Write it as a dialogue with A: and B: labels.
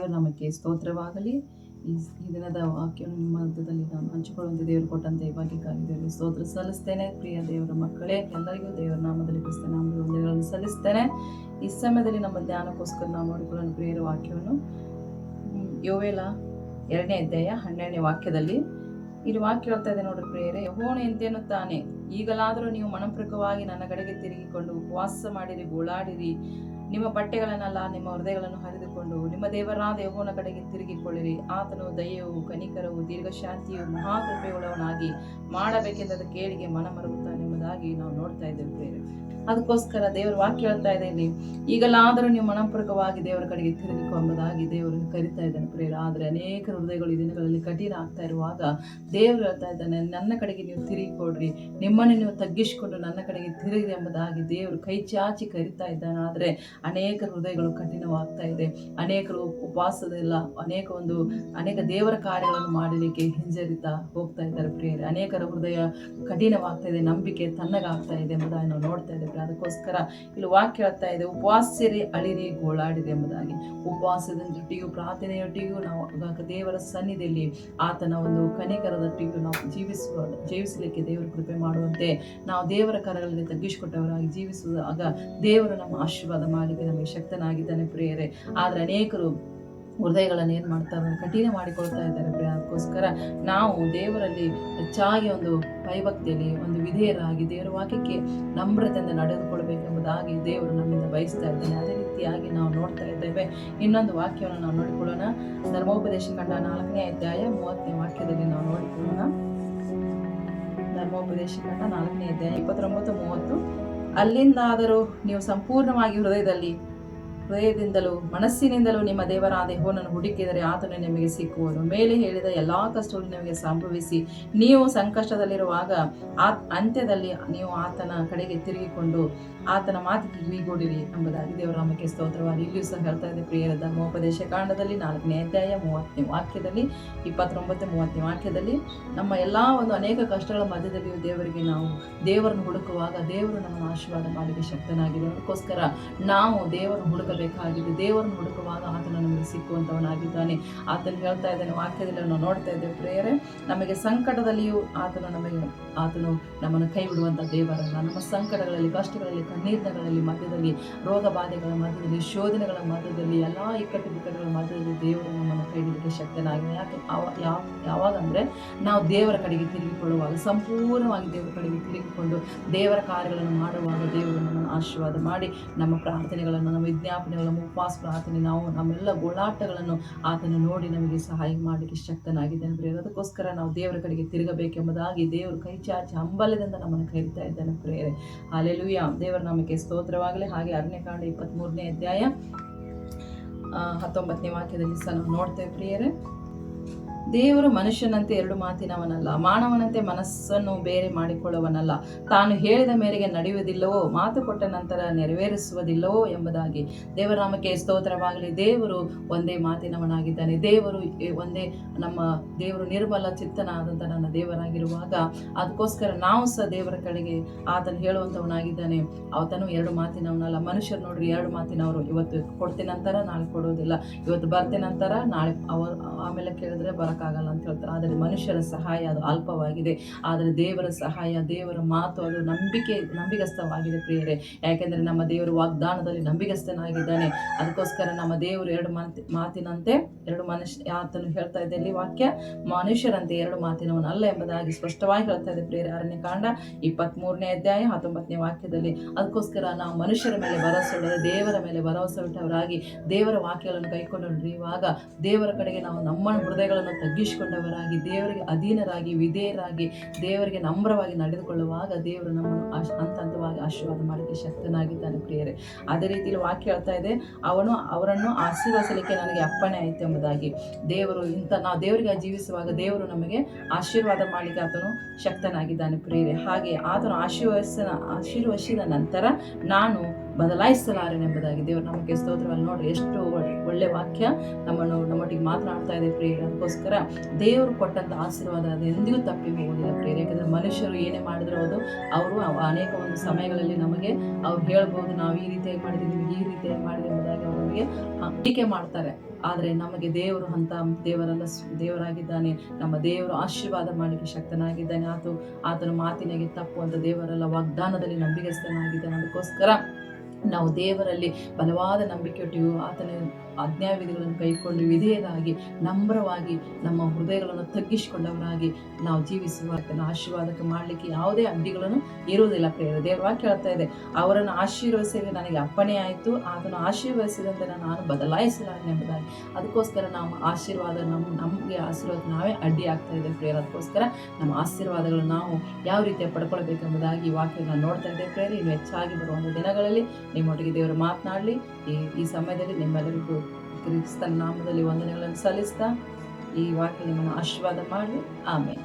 A: ದೇವರ ನಮಗೆ ಸ್ತೋತ್ರವಾಗಲಿ. ಈ ದಿನದ ವಾಕ್ಯವನ್ನು ನಿಮ್ಮ ಮಧ್ಯದಲ್ಲಿ ನಾನು ಹಂಚಿಕೊಳ್ಳುವಂತೆ ದೇವರು ಕೊಟ್ಟಂತೆ ಈ ಭಾಗ್ಯಕ್ಕಾಗಿ ದೇವರಿಗೆ ಸ್ತೋತ್ರ ಸಲ್ಲಿಸ್ತೇನೆ. ಪ್ರಿಯ ದೇವರ ಮಕ್ಕಳೇ, ಎಲ್ಲರಿಗೂ ದೇವರ ನಾಮದಲ್ಲಿ ಕ್ರಿಸ್ತ ನಾಮದ ವಂದನೆಗಳನ್ನು ಸಲ್ಲಿಸ್ತೇನೆ. ಈ ಸಮಯದಲ್ಲಿ ನಮ್ಮ ಧ್ಯಾನಕ್ಕೋಸ್ಕರ ನಾವು ಮಾಡಿಕೊಳ್ಳೋಣ ಪ್ರಿಯರ ವಾಕ್ಯವನ್ನು ಯೋವೇಲ 2ನೇ ಅಧ್ಯಾಯ 12ನೇ ವಾಕ್ಯದಲ್ಲಿ ಇಲ್ಲಿ ವಾಕ್ಯ ಹೇಳ್ತಾ ಇದೆ ನೋಡ್ರಿ ಪ್ರಿಯರೇ. ಯೆಹೋವನು ಇಂತೆನ್ನುತ್ತಾನೆ, ಈಗಲಾದರೂ ನೀವು ಮನಪೂರ್ವಕವಾಗಿ ನನ್ನ ಕಡೆಗೆ ತಿರುಗಿಕೊಂಡು ಉಪವಾಸ ಮಾಡಿರಿ, ಗೋಳಾಡಿರಿ, ನಿಮ್ಮ ಬಟ್ಟೆಗಳನ್ನೆಲ್ಲ ನಿಮ್ಮ ಹೃದಯಗಳನ್ನು ಹರಿದುಕೊಂಡು ನಿಮ್ಮ ದೇವರಾದ ಯೆಹೋವನ ಕಡೆಗೆ ತಿರುಗಿಕೊಳ್ಳಿರಿ. ಆತನು ದಯೆಯು, ಕನಿಕರವು, ದೀರ್ಘಶಾಂತಿಯು, ಮಹಾಕೃಪೆಯುಳ್ಳವನಾಗಿ ಮಾಡಬೇಕೆಂದ ಕೇಳಿಗೆ ಮನ ಮರುಗುತ್ತಾನೆಂಬುದಾಗಿ ನಾವು ನೋಡ್ತಾ ಇದ್ದೇವೆ ಪ್ರಿಯರೇ. ಅದಕ್ಕೋಸ್ಕರ ದೇವರ ವಾಕ್ಯ ಹೇಳ್ತಾ ಇದೆ ಇಲ್ಲಿ, ಈಗಲಾದರೂ ನೀವು ಮನಪೂರ್ವಕವಾಗಿ ದೇವರ ಕಡೆಗೆ ತಿರುಗಿಕೊ ಎಂಬುದಾಗಿ ದೇವರು ಕರಿತಾ ಇದ್ದಾನೆ ಪ್ರಿಯರೇ. ಆದರೆ ಅನೇಕ ಹೃದಯಗಳು ಈ ದಿನಗಳಲ್ಲಿ ಕಠಿಣ ಆಗ್ತಾ ಇರುವಾಗ ದೇವರು ಹೇಳ್ತಾ ಇದ್ದಾನೆ, ನನ್ನ ಕಡೆಗೆ ನೀವು ತಿರುಗಿಕೊಡ್ರಿ, ನಿಮ್ಮನ್ನು ನೀವು ತಗ್ಗಿಸಿಕೊಂಡು ನನ್ನ ಕಡೆಗೆ ತಿರುಗಿ ಎಂಬುದಾಗಿ ದೇವರು ಕೈ ಚಾಚಿ ಕರಿತಾ ಇದ್ದಾನೆ. ಆದರೆ ಅನೇಕ ಹೃದಯಗಳು ಕಠಿಣವಾಗ್ತಾ ಇದೆ. ಅನೇಕರು ಉಪವಾಸದಿಲ್ಲ, ಅನೇಕ ದೇವರ ಕಾರ್ಯಗಳನ್ನು ಮಾಡಲಿಕ್ಕೆ ಹಿಂಜರಿತಾ ಹೋಗ್ತಾ ಇದ್ದಾರೆ ಪ್ರಿಯರೇ. ಅನೇಕರ ಹೃದಯ ಕಠಿಣವಾಗ್ತಾ ಇದೆ, ನಂಬಿಕೆ ತಣ್ಣಗಾಗ್ತಾ ಇದೆ ಎಂಬುದಾಗಿ ನಾವು ನೋಡ್ತಾ ಇದ್ದೇವೆ. ಅದಕ್ಕೋಸ್ಕರ ಇಲ್ಲಿ ವಾಕ್ಯ ಹೇಳ್ತಾ ಇದೆ, ಉಪವಾಸಿರಿ, ಅಳಿರಿ, ಗೋಳಾಡಿರಿ ಎಂಬುದಾಗಿ. ಉಪವಾಸದೊಟ್ಟಿಗೂ ಪ್ರಾರ್ಥನೆಯೊಟ್ಟಿಗೂ ನಾವು ದೇವರ ಸನ್ನಿಧಿಯಲ್ಲಿ ಆತನ ಒಂದು ಕನಿಕರದೊಟ್ಟಿಗೂ ನಾವು ಜೀವಿಸಲಿಕ್ಕೆ ದೇವರ ಕೃಪೆ ಮಾಡುವಂತೆ ನಾವು ದೇವರ ಕರಗಳಲ್ಲಿ ತಗ್ಗಿಸಿಕೊಟ್ಟವರಾಗಿ ಜೀವಿಸುವಾಗ ದೇವರು ನಮ್ಮ ಆಶೀರ್ವಾದ ಮಾಡಲಿಕ್ಕೆ ನಮಗೆ ಶಕ್ತನಾಗಿದ್ದಾನೆ ಪ್ರಿಯರೇ. ಆದರೆ ಅನೇಕರು ಹೃದಯಗಳನ್ನು ಏನು ಮಾಡ್ತಾರೆ, ಕಠಿಣ ಮಾಡಿಕೊಳ್ತಾ ಇದ್ದಾರೆ ಪ್ರಿಯ. ಅದಕ್ಕೋಸ್ಕರ ನಾವು ದೇವರಲ್ಲಿ ಹೆಚ್ಚಾಗಿ ಒಂದು ಭಯಭಕ್ತಿಯಲ್ಲಿ ಒಂದು ವಿಧೇಯರಾಗಿ ದೇವರ ವಾಕ್ಯಕ್ಕೆ ನಮ್ರತೆಯಿಂದ ನಡೆದುಕೊಳ್ಬೇಕೆಂಬುದಾಗಿ ದೇವರು ನಮ್ಮಿಂದ ಬಯಸ್ತಾ ಇದ್ದಾನೆ. ಅದೇ ರೀತಿಯಾಗಿ ನಾವು ನೋಡ್ತಾ ಇದ್ದೇವೆ. ಇನ್ನೊಂದು ವಾಕ್ಯವನ್ನು ನಾವು ನೋಡಿಕೊಳ್ಳೋಣ. ಧರ್ಮೋಪದೇಶ ಕಂಡ 4ನೇ ಅಧ್ಯಾಯ 30ನೇ ವಾಕ್ಯದಲ್ಲಿ ನಾವು ನೋಡಿಕೊಳ್ಳೋಣ. ಧರ್ಮೋಪದೇಶ ಕಂಡ 4ನೇ ಅಧ್ಯಾಯ 29-30. ಅಲ್ಲಿಂದಾದರೂ ನೀವು ಸಂಪೂರ್ಣವಾಗಿ ಹೃದಯದಿಂದಲೂ ಮನಸ್ಸಿನಿಂದಲೂ ನಿಮ್ಮ ದೇವರಾದ ಯೆಹೋವನನ್ನು ಹುಡುಕಿದರೆ ಆತನು ನಿಮಗೆ ಸಿಕ್ಕುವನು. ಮೇಲೆ ಹೇಳಿದ ಎಲ್ಲಾ ಕಷ್ಟಗಳು ನಿಮಗೆ ಸಂಭವಿಸಿ ನೀವು ಸಂಕಷ್ಟದಲ್ಲಿರುವಾಗ ಅಂತ್ಯದಲ್ಲಿ ನೀವು ಆತನ ಕಡೆಗೆ ತಿರುಗಿಕೊಂಡು ಆತನ ಮಾತಿಗೆ ಕಿವಿಗೊಡಿರಿ ಎಂಬುದಾಗಿ ದೇವರ ನಾಮಕ್ಕೆ ಸ್ತೋತ್ರವಾಗಿ ಇಲ್ಲಿಯೂ ಸಹ ಹೇಳ್ತಾ ಇದೆ ಪ್ರಿಯರ. ಧರ್ಮೋಪದೇಶ ಕಾಂಡದಲ್ಲಿ 4ನೇ ಅಧ್ಯಾಯ 30ನೇ ವಾಕ್ಯದಲ್ಲಿ 29-30ನೇ ವಾಕ್ಯದಲ್ಲಿ ನಮ್ಮ ಎಲ್ಲ ಒಂದು ಅನೇಕ ಕಷ್ಟಗಳ ಮಧ್ಯದಲ್ಲಿಯೂ ನಾವು ದೇವರನ್ನು ಹುಡುಕುವಾಗ ದೇವರು ನಮ್ಮನ್ನು ಆಶೀರ್ವಾದ ಮಾಡಲಿಕ್ಕೆ ಶಕ್ತನಾಗಿದೆ. ಅದಕ್ಕೋಸ್ಕರ ನಾವು ದೇವರನ್ನು ಹುಡುಕಬೇಕಾಗಿದೆ. ದೇವರನ್ನು ಹುಡುಕುವಾಗ ಆತನು ನಮಗೆ ಸಿಕ್ಕುವಂತವನಾಗಿದ್ದಾನೆ. ಆತನು ಹೇಳ್ತಾ ಇದ್ದಾನೆ ವಾಕ್ಯದಲ್ಲಿ ನಾವು ನೋಡ್ತಾ ಇದ್ದೇವೆ ಪ್ರಿಯರೇ. ನಮಗೆ ಸಂಕಟದಲ್ಲಿಯೂ ಆತನು ನಮ್ಮನ್ನು ಕೈ ಬಿಡುವಂಥ ದೇವರಲ್ಲ. ನಮ್ಮ ಸಂಕಟಗಳಲ್ಲಿ, ಕಷ್ಟಗಳಲ್ಲಿ, ಕಣ್ಣೀರಿನಗಳಲ್ಲಿ ಮಧ್ಯದಲ್ಲಿ, ರೋಗ ಬಾಧೆಗಳ ಮಧ್ಯದಲ್ಲಿ, ಶೋಧನೆಗಳ ಮಧ್ಯದಲ್ಲಿ, ಎಲ್ಲ ಇಕ್ಕಟ್ಟು ಬಿಕ್ಕಟ್ಟುಗಳ ಮಧ್ಯದಲ್ಲಿ ದೇವರು ನಮ್ಮನ್ನು ಕೈ ಬಿಡಲಿಕ್ಕೆ ಶಕ್ತನಾಗಿದೆ. ಯಾವಾಗ ಅಂದರೆ ನಾವು ದೇವರ ಕಡೆಗೆ ತಿರುಗಿಕೊಳ್ಳುವಾಗ, ಸಂಪೂರ್ಣವಾಗಿ ದೇವರ ಕಡೆಗೆ ತಿರುಗಿಕೊಂಡು ದೇವರ ಕಾರ್ಯಗಳನ್ನು ಮಾಡುವಾಗ ದೇವರು ನಮ್ಮನ್ನು ಆಶೀರ್ವಾದ ಮಾಡಿ ನಮ್ಮ ಪ್ರಾರ್ಥನೆಗಳನ್ನು, ನಮ್ಮ ವಿಜ್ಞಾಪನೆಗಳನ್ನು, ಉಪವಾಸ ಪ್ರಾರ್ಥನೆ, ನಾವು ನಮ್ಮೆಲ್ಲ ಗೋಳಾಟಗಳನ್ನು ಆತನು ನೋಡಿ ನಮಗೆ ಸಹಾಯ ಮಾಡಲಿಕ್ಕೆ ಶಕ್ತನಾಗಿದ್ದಾನೆ ಪ್ರಿಯರೇ. ಅದಕ್ಕೋಸ್ಕರ ನಾವು ದೇವರ ಕಡೆಗೆ ತಿರುಗಬೇಕೆಂಬುದಾಗಿ ದೇವರು ಕೈ ಚಾಚಿ ಹಂಬಲದಿಂದ ನಮ್ಮನ್ನು ಕರೀತಾ ಇದ್ದಾನೆ ಪ್ರಿಯರೇ. ಹಲ್ಲೆಲೂಯಾ. ದೇವರ ನಾಮಕ್ಕೆ ಸ್ತೋತ್ರವಾಗಲಿ. ಹಾಗೆ ಅರಣ್ಯಕಾಂಡ 23ನೇ ಅಧ್ಯಾಯ 19ನೇ ವಾಕ್ಯದಲ್ಲಿ ಸಹ ನಾವು ನೋಡ್ತೇವೆ ಪ್ರಿಯರೇ. ದೇವರು ಮನುಷ್ಯನಂತೆ 2 ಮಾತಿನವನಲ್ಲ, ಮಾನವನಂತೆ ಮನಸ್ಸನ್ನು ಬೇರೆ ಮಾಡಿಕೊಳ್ಳುವನಲ್ಲ. ತಾನು ಹೇಳಿದ ಮೇರೆಗೆ ನಡೆಯುವುದಿಲ್ಲವೋ, ಮಾತು ಕೊಟ್ಟ ನಂತರ ನೆರವೇರಿಸುವುದಿಲ್ಲವೋ ಎಂಬುದಾಗಿ. ದೇವರ ನಾಮಕ್ಕೆ ಸ್ತೋತ್ರವಾಗಲಿ. ದೇವರು ಒಂದೇ ಮಾತಿನವನಾಗಿದ್ದಾನೆ. ದೇವರು ಒಂದೇ, ನಮ್ಮ ದೇವರು ನಿರ್ಮಲ ಚಿತ್ತನಾದಂಥ ನನ್ನ ದೇವರಾಗಿರುವಾಗ ಅದಕ್ಕೋಸ್ಕರ ನಾವು ಸಹ ದೇವರ ಕಡೆಗೆ ಆತನು ಹೇಳುವಂಥವನಾಗಿದ್ದಾನೆ. ಆತನು 2 ಮಾತಿನವನಲ್ಲ. ಮನುಷ್ಯರು ನೋಡ್ರಿ 2 ಮಾತಿನವರು. ಇವತ್ತು ಕೊಡ್ತೇನಂತಾರ ನಾಳೆ ಕೊಡೋದಿಲ್ಲ, ಇವತ್ತು ಬರ್ತೇನಂತಾರ ನಾಳೆ ಆಮೇಲೆ ಕೇಳಿದ್ರೆ ಆಗಲ್ಲ ಅಂತ ಹೇಳ್ತಾರೆ. ಆದರೆ ಮನುಷ್ಯರ ಸಹಾಯ ಅದು ಅಲ್ಪವಾಗಿದೆ. ಆದರೆ ದೇವರ ಸಹಾಯ, ದೇವರ ಮಾತು ಅದು ನಂಬಿಗಸ್ತವಾಗಿದೆ ಪ್ರಿಯರೇ. ಯಾಕೆಂದರೆ ನಮ್ಮ ದೇವರು ವಾಗ್ದಾನದಲ್ಲಿ ನಂಬಿಗಸ್ತನಾಗಿದ್ದಾನೆ. ಅದಕ್ಕೋಸ್ಕರ ನಮ್ಮ ದೇವರು 2 ಮಾತಿನಂತೆ 2 ಮನುಷ್ಯ, ಆತನು ಹೇಳ್ತಾ ಇದೆ ಇಲ್ಲಿ ವಾಕ್ಯ, ಮನುಷ್ಯರಂತೆ 2 ಮಾತಿನವನಲ್ಲ ಎಂಬುದಾಗಿ ಸ್ಪಷ್ಟವಾಗಿ ಹೇಳ್ತಾ ಇದೆ ಪ್ರಿಯರೇ. ಅರಣ್ಯಕಾಂಡ 23ನೇ ಅಧ್ಯಾಯ 19ನೇ ವಾಕ್ಯದಲ್ಲಿ. ಅದಕ್ಕೋಸ್ಕರ ನಾವು ಮನುಷ್ಯರ ಮೇಲೆ ಭರವಸೆ ಇಡದೆ ದೇವರ ಮೇಲೆ ಭರವಸೆ ಇಟ್ಟವರಾಗಿ ದೇವರ ವಾಕ್ಯಗಳನ್ನು ಕೈಕೊಂಡರಿಯುವಾಗ ದೇವರ ಕಡೆಗೆ ನಾವು ನಮ್ಮ ಹೃದಯಗಳನ್ನು ತಗ್ಗಿಸಿಕೊಂಡವರಾಗಿ ದೇವರಿಗೆ ಅಧೀನರಾಗಿ ವಿಧೇಯರಾಗಿ ದೇವರಿಗೆ ನಮ್ರವಾಗಿ ನಡೆದುಕೊಳ್ಳುವಾಗ ದೇವರು ನಮ್ಮನ್ನು ಹಂತವಾಗಿ ಆಶೀರ್ವಾದ ಮಾಡಲಿಕ್ಕೆ ಶಕ್ತನಾಗಿದ್ದಾನೆ ಪ್ರಿಯರೇ. ಅದೇ ರೀತಿಯಲ್ಲಿ ವಾಕ್ಯ ಹೇಳ್ತಾ ಇದೆ, ಅವರನ್ನು ಆಶೀರ್ವದಿಸಲಿಕ್ಕೆ ನನಗೆ ಅಪ್ಪಣೆ ಆಯಿತು ಎಂಬುದಾಗಿ. ದೇವರು ನಾವು ದೇವರಿಗೆ ಜೀವಿಸುವಾಗ ದೇವರು ನಮಗೆ ಆಶೀರ್ವಾದ ಮಾಡಲಿಕ್ಕೆ ಆತನು ಶಕ್ತನಾಗಿದ್ದಾನೆ ಪ್ರಿಯರೇ. ಹಾಗೆ ಆತನು ಆಶೀರ್ವದಿಸಿದ ನಂತರ ನಾನು ಬದಲಾಯಿಸಲಾರೆನೆಂಬುದಾಗಿ. ದೇವರು ನಮಗೆ ಸ್ತೋತ್ರವನ್ನು ನೋಡ್ರಿ, ಎಷ್ಟು ಒಳ್ಳೆ ವಾಕ್ಯ ನಮ್ಮೊಟ್ಟಿಗೆ ಮಾತನಾಡ್ತಾ ಇದೆ ಪ್ರಿಯರೇ. ಅದಕ್ಕೋಸ್ಕರ ಅದಕ್ಕೋಸ್ಕರ ದೇವರು ಕೊಟ್ಟಂಥ ಆಶೀರ್ವಾದ ಅದು ಎಂದಿಗೂ ತಪ್ಪಿ ಹೋಗೋದಿಲ್ಲ ಪ್ರಿಯರೇ. ಯಾಕಂದರೆ ಮನುಷ್ಯರು ಏನೇ ಮಾಡಿದಿರೋದು ಅವರು ಅನೇಕ ಒಂದು ಸಮಯಗಳಲ್ಲಿ ನಮಗೆ ಅವ್ರು ಹೇಳ್ಬೋದು, ನಾವು ಈ ರೀತಿಯಾಗಿ ಮಾಡಿದ್ವಿ, ನಿಮಗೆ ಈ ರೀತಿಯಾಗಿ ಮಾಡಿದ್ವಿ ಎಂಬುದಾಗಿ ಅವರಿಗೆ ಟೀಕೆ ಮಾಡ್ತಾರೆ. ಆದರೆ ನಮಗೆ ದೇವರು ಅಂತ ದೇವರೆಲ್ಲ ದೇವರಾಗಿದ್ದಾನೆ. ನಮ್ಮ ದೇವರು ಆಶೀರ್ವಾದ ಮಾಡಲಿಕ್ಕೆ ಶಕ್ತನಾಗಿದ್ದಾನೆ. ಆತನ ಮಾತಿನಾಗೆ ತಪ್ಪುವಂಥ ದೇವರೆಲ್ಲ ವಾಗ್ದಾನದಲ್ಲಿ ನಂಬಿಕೆಸ್ಥನಾಗಿದ್ದಾನೆ. ಅದಕ್ಕೋಸ್ಕರ ನಾವು ದೇವರಲ್ಲಿ ಬಲವಾದ ನಂಬಿಕೆ ಇಟ್ಟು ಆತನ ಆಜ್ಞಾವಿಧಿಗಳನ್ನು ಕೈಕೊಂಡು ವಿಧೇಯರಾಗಿ ನಮ್ರವಾಗಿ ನಮ್ಮ ಹೃದಯಗಳನ್ನು ತಗ್ಗಿಸಿಕೊಂಡವರಾಗಿ ನಾವು ಜೀವಿಸುವ ಆತನ ಆಶೀರ್ವಾದಕ್ಕೆ ಮಾಡಲಿಕ್ಕೆ ಯಾವುದೇ ಅಡ್ಡಿಗಳನ್ನು ಇರುವುದಿಲ್ಲ ಪ್ರಿಯರೇ. ದೇವರ ವಾಕ್ಯ ಹೇಳ್ತಾ ಇದೆ, ಅವರನ್ನು ಆಶೀರ್ವದಿಸಿದರೆ ನನಗೆ ಅಪ್ಪಣೆ ಆಯಿತು, ಆತನು ಆಶೀರ್ವದಿಸಿದಂತೆ ನಾನು ಬದಲಾಯಿಸಲಾರೆ ಎಂಬುದಾಗಿ. ಅದಕ್ಕೋಸ್ಕರ ನಾವು ಆಶೀರ್ವಾದ ನಮಗೆ ಆಶೀರ್ವಾದ ನಾವೇ ಅಡ್ಡಿ ಆಗ್ತಾ ಇದೆ ಪ್ರಿಯರೇ. ಅದಕ್ಕೋಸ್ಕರ ನಮ್ಮ ಆಶೀರ್ವಾದಗಳನ್ನು ನಾವು ಯಾವ ರೀತಿಯ ಪಡ್ಕೊಳ್ಬೇಕೆಂಬುದಾಗಿ ಈ ವಾಕ್ಯ ನಾನು ನೋಡ್ತಾ ಇದ್ದೆ ಪ್ರಿಯರೇ. ಇನ್ನು ಹೆಚ್ಚಾಗಿ ಬರುವಂಥ ದಿನಗಳಲ್ಲಿ ನಿಮ್ಮೊಟ್ಟಿಗೆ ದೇವರು ಮಾತನಾಡಲಿ. ಈ ಸಮಯದಲ್ಲಿ ನಿಮ್ಮೆಲ್ಲರಿಗೂ ಕ್ರಿಸ್ತನ ನಾಮದಲ್ಲಿ ವಂದನೆಗಳನ್ನು ಸಲ್ಲಿಸ್ತಾ ಈ ವಾಕ್ಯ ನಿಮ್ಮನ್ನು ಆಶೀರ್ವಾದ ಮಾಡಲಿ. ಆಮೇಲೆ